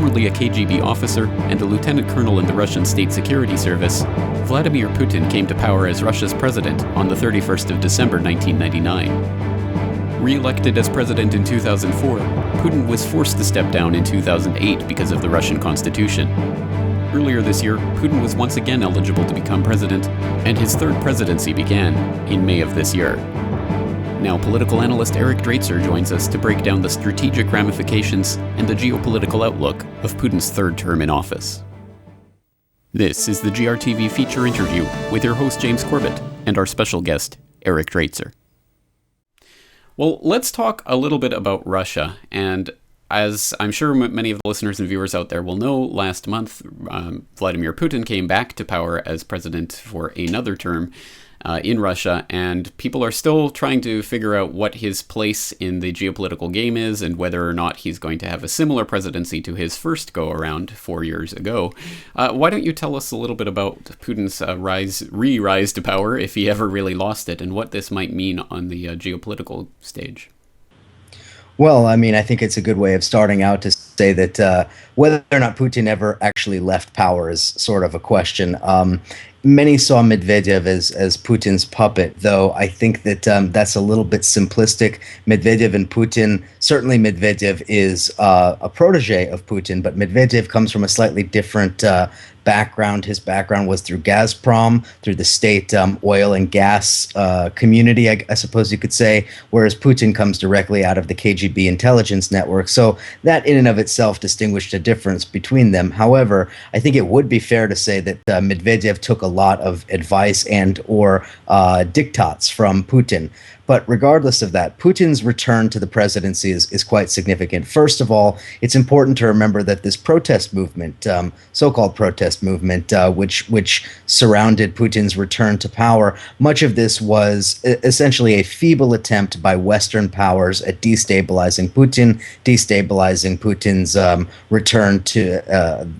formerly a KGB officer and a lieutenant colonel in the Russian State Security Service, Vladimir Putin came to power as Russia's president on the 31st of December 1999. Re-elected as president in 2004, Putin was forced to step down in 2008 because of the Russian constitution. Earlier this year, Putin was once again eligible to become president, and his third presidency began in May of this year. Now, political analyst Eric Draitser joins us to break down the strategic ramifications and the geopolitical outlook of Putin's third term in office. This is the GRTV feature interview with your host James Corbett and our special guest, Eric Draitser. Well, let's talk a little bit about Russia. And as I'm sure many of the listeners and viewers out there will know, last month, Vladimir Putin came back to power as president for another term in Russia, and people are still trying to figure out what his place in the geopolitical game is and whether or not he's going to have a similar presidency to his first go-around 4 years ago. Why don't you tell us a little bit about Putin's rise to power, if he ever really lost it, and what this might mean on the geopolitical stage? Well, I mean, I think it's a good way of starting out to say that whether or not Putin ever actually left power is sort of a question. Many saw Medvedev as Putin's puppet, though I think that that's a little bit simplistic. Medvedev and Putin, certainly Medvedev is a protege of Putin, but Medvedev comes from a slightly different background. His background was through Gazprom, through the state oil and gas community, I suppose you could say, whereas Putin comes directly out of the KGB intelligence network. So that in and of itself distinguished a difference between them. However, I think it would be fair to say that Medvedev took a lot of advice and or diktats from Putin. But regardless of that, Putin's return to the presidency is quite significant. First of all, it's important to remember that this protest movement, so-called protest movement, which surrounded Putin's return to power, much of this was essentially a feeble attempt by Western powers at destabilizing Putin's return to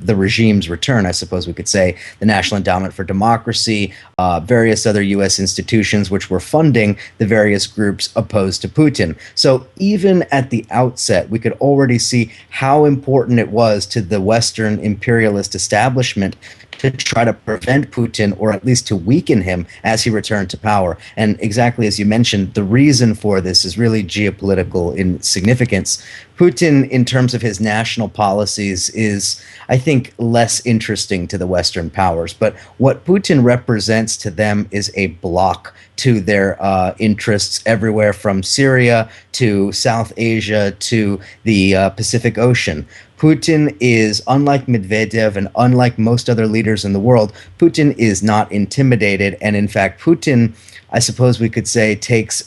the regime's return, I suppose we could say, the National Endowment for Democracy, various other U.S. institutions which were funding the various groups opposed to Putin. So even at the outset, we could already see how important it was to the Western imperialist establishment to try to prevent Putin, or at least to weaken him as he returned to power. And exactly as you mentioned, the reason for this is really geopolitical in significance. Putin, in terms of his national policies, is, I think, less interesting to the Western powers. But what Putin represents to them is a block to their interests everywhere from Syria to South Asia to the Pacific Ocean. Putin is, unlike Medvedev and unlike most other leaders in the world, Putin is not intimidated. And in fact, Putin, I suppose we could say, takes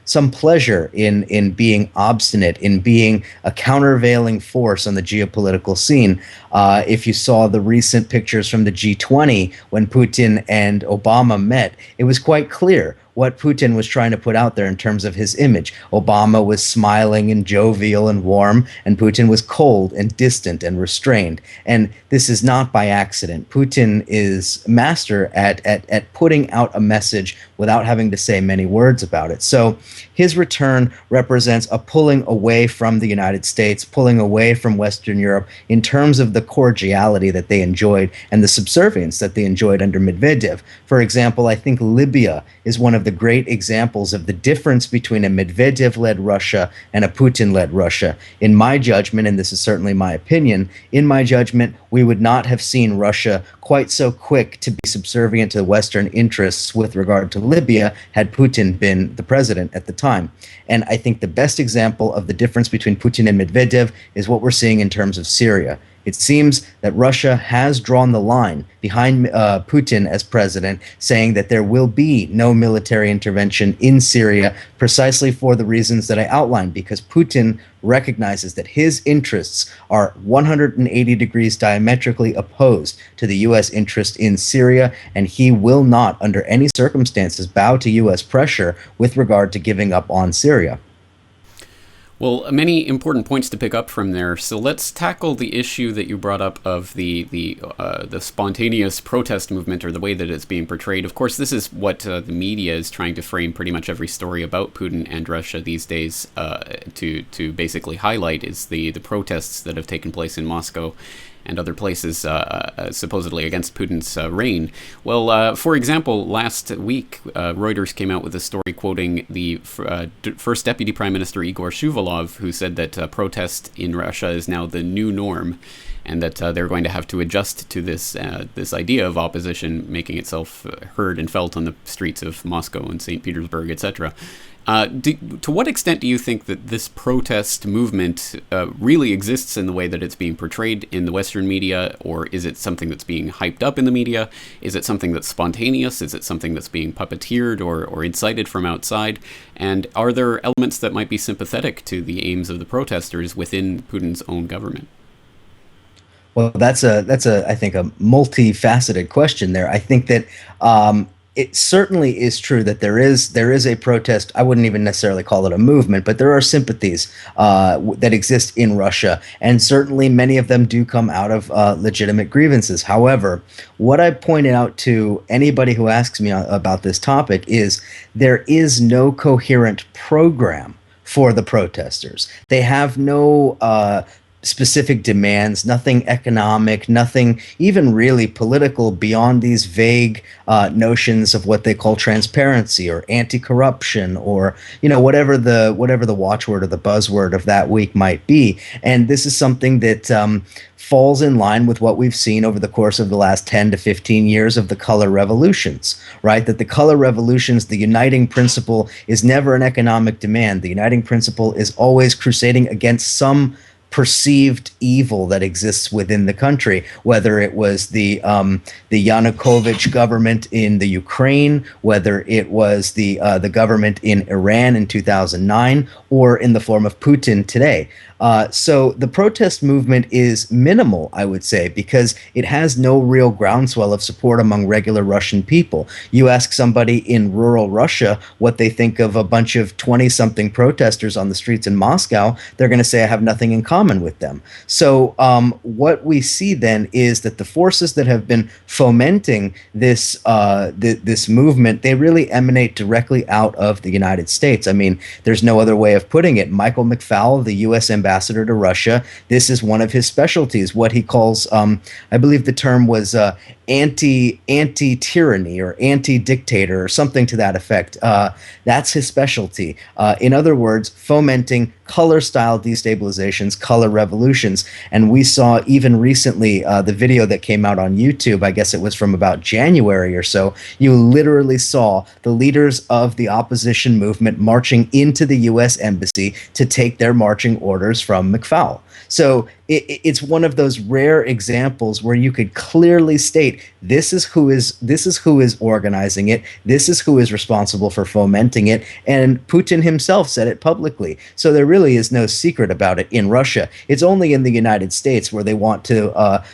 some pleasure in being obstinate, in being a countervailing force on the geopolitical scene. If you saw the recent pictures from the G20 when Putin and Obama met, it was quite clear what Putin was trying to put out there in terms of his image. Obama was smiling and jovial and warm, and Putin was cold and distant and restrained. And this is not by accident. Putin is master at putting out a message without having to say many words about it. So his return represents a pulling away from the United States, pulling away from Western Europe in terms of the cordiality that they enjoyed and the subservience that they enjoyed under Medvedev. For example, I think Libya is one of the great examples of the difference between a Medvedev-led Russia and a Putin-led Russia. In my judgment, and this is certainly my opinion, in my judgment, we would not have seen Russia quite so quick to be subservient to Western interests with regard to Libya had Putin been the president at the time. And I think the best example of the difference between Putin and Medvedev is what we're seeing in terms of Syria. It seems that Russia has drawn the line behind Putin as president, saying that there will be no military intervention in Syria precisely for the reasons that I outlined, because Putin recognizes that his interests are 180 degrees diametrically opposed to the U.S. interest in Syria, and he will not, under any circumstances, bow to U.S. pressure with regard to giving up on Syria. Well, many important points to pick up from there. So let's tackle the issue that you brought up of the spontaneous protest movement, or the way that it's being portrayed. Of course, this is what the media is trying to frame pretty much every story about Putin and Russia these days, to basically highlight is the protests that have taken place in Moscow and other places supposedly against Putin's reign. Well, for example, last week, Reuters came out with a story quoting the first Deputy Prime Minister Igor Shuvalov, who said that protest in Russia is now the new norm, and that they're going to have to adjust to this idea of opposition making itself heard and felt on the streets of Moscow and St. Petersburg, etc. To what extent do you think that this protest movement really exists in the way that it's being portrayed in the Western media, or is it something that's being hyped up in the media? Is it something that's spontaneous? Is it something that's being puppeteered or incited from outside? And are there elements that might be sympathetic to the aims of the protesters within Putin's own government? Well, that's I think a multifaceted question there. I think that it certainly is true that there is a protest. I wouldn't even necessarily call it a movement, but there are sympathies that exist in Russia, and certainly many of them do come out of legitimate grievances. However, what I pointed out to anybody who asks me about this topic is there is no coherent program for the protesters. They have no specific demands, nothing economic, nothing even really political beyond these vague notions of what they call transparency or anti-corruption, or whatever the watchword or the buzzword of that week might be. And this is something that falls in line with what we've seen over the course of the last 10 to 15 years of the color revolutions, right? That the color revolutions, the uniting principle is never an economic demand. The uniting principle is always crusading against some perceived evil that exists within the country, whether it was the Yanukovych government in the Ukraine, whether it was the government in Iran in 2009, or in the form of Putin today. So the protest movement is minimal, I would say, because it has no real groundswell of support among regular Russian people. You ask somebody in rural Russia what they think of a bunch of 20-something protesters on the streets in Moscow, they're going to say, I have nothing in common with them. So what we see then is that the forces that have been fomenting this this movement, they really emanate directly out of the United States. I mean, there's no other way of putting it. Michael McFaul, the U.S. ambassador to Russia, this is one of his specialties, what he calls, I believe the term was anti-tyranny or anti-dictator or something to that effect. That's his specialty. In other words, fomenting color-style destabilizations, color revolutions. And we saw even recently the video that came out on YouTube, I guess it was from about January or so, you literally saw the leaders of the opposition movement marching into the U.S. Embassy to take their marching orders from McFaul. So it's one of those rare examples where you could clearly state this is who is organizing it, this is who is responsible for fomenting it, and Putin himself said it publicly. So there really is no secret about it in Russia. It's only in the United States where they want to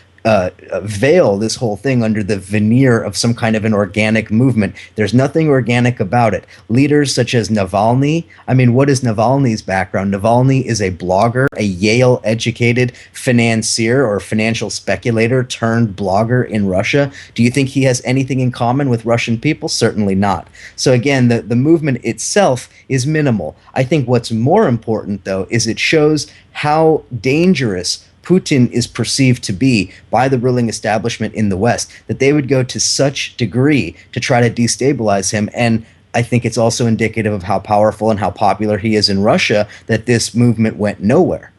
veil this whole thing under the veneer of some kind of an organic movement. There's nothing organic about it. Leaders such as Navalny, I mean, what is Navalny's background? Navalny is a blogger, a Yale-educated financier or financial speculator turned blogger in Russia. Do you think he has anything in common with Russian people? Certainly not. So again, the movement itself is minimal. I think what's more important, though, is it shows how dangerous Putin is perceived to be by the ruling establishment in the West, that they would go to such degree to try to destabilize him. And I think it's also indicative of how powerful and how popular he is in Russia that this movement went nowhere.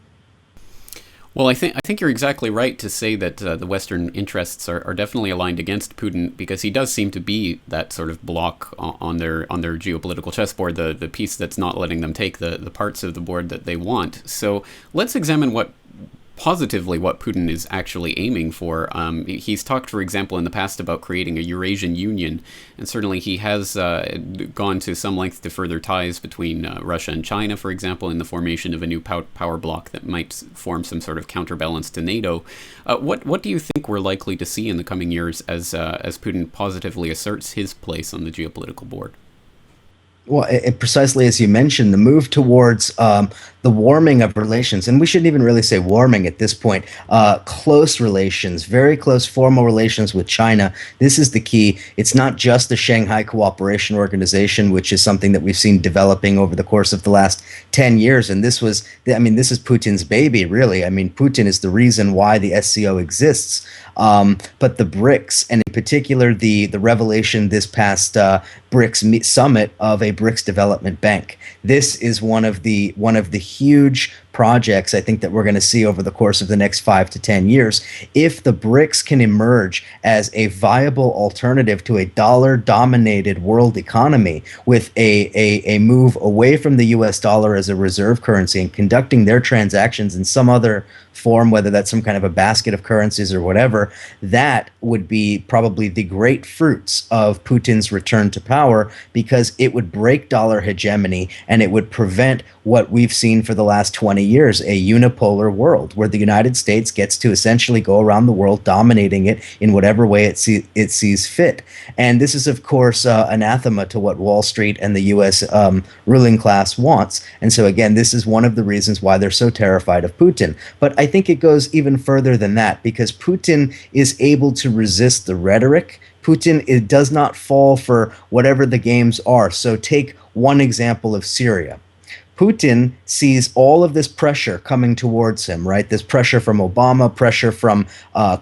Well, I think you're exactly right to say that the Western interests are definitely aligned against Putin, because he does seem to be that sort of block on their geopolitical chessboard, the piece that's not letting them take the parts of the board that they want. So let's examine positively what Putin is actually aiming for. He's talked, for example, in the past about creating a Eurasian Union, and certainly he has gone to some length to further ties between Russia and China, for example, in the formation of a new power bloc that might form some sort of counterbalance to NATO. What do you think we're likely to see in the coming years as Putin positively asserts his place on the geopolitical board? Well, precisely as you mentioned, the move towards the warming of relations, and we shouldn't even really say warming at this point, close relations, very close formal relations with China. This is the key. It's not just the Shanghai Cooperation Organization, which is something that we've seen developing over the course of the last 10 years. And this was, I mean, this is Putin's baby, really. I mean, Putin is the reason why the SCO exists. But the BRICS, and in particular the revelation this past BRICS summit of a BRICS development bank. This is one of the huge projects I think that we're going to see over the course of the next 5 to 10 years. If the BRICS can emerge as a viable alternative to a dollar-dominated world economy with a move away from the US dollar as a reserve currency and conducting their transactions in some other form, whether that's some kind of a basket of currencies or whatever, that would be probably the great fruits of Putin's return to power, because it would break dollar hegemony and it would prevent what we've seen for the last 20 years, a unipolar world where the United States gets to essentially go around the world dominating it in whatever way it sees fit. And this is, of course, anathema to what Wall Street and the U.S. Ruling class wants. And so, again, this is one of the reasons why they're so terrified of Putin. But I think it goes even further than that, because Putin is able to resist the rhetoric. Putin does not fall for whatever the games are. So take one example of Syria. Putin sees all of this pressure coming towards him, right? This pressure from Obama, pressure from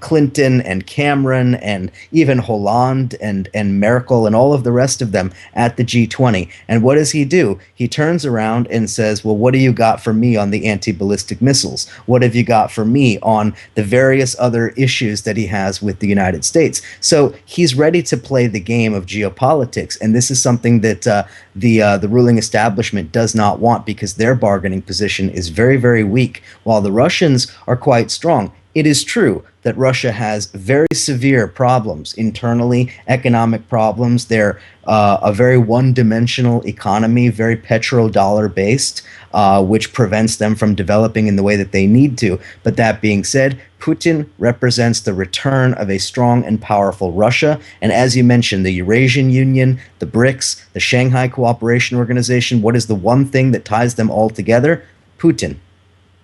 Clinton and Cameron and even Hollande and Merkel and all of the rest of them at the G20. And what does he do? He turns around and says, well, what do you got for me on the anti-ballistic missiles? What have you got for me on the various other issues that he has with the United States? So he's ready to play the game of geopolitics. And this is something that the ruling establishment does not want, because their bargaining position is very, very weak, while the Russians are quite strong. It is true that Russia has very severe problems internally, economic problems. They're a very one-dimensional economy, very petrodollar based, which prevents them from developing in the way that they need to. But that being said, Putin represents the return of a strong and powerful Russia. And as you mentioned, the Eurasian Union, the BRICS, the Shanghai Cooperation Organization, what is the one thing that ties them all together? Putin.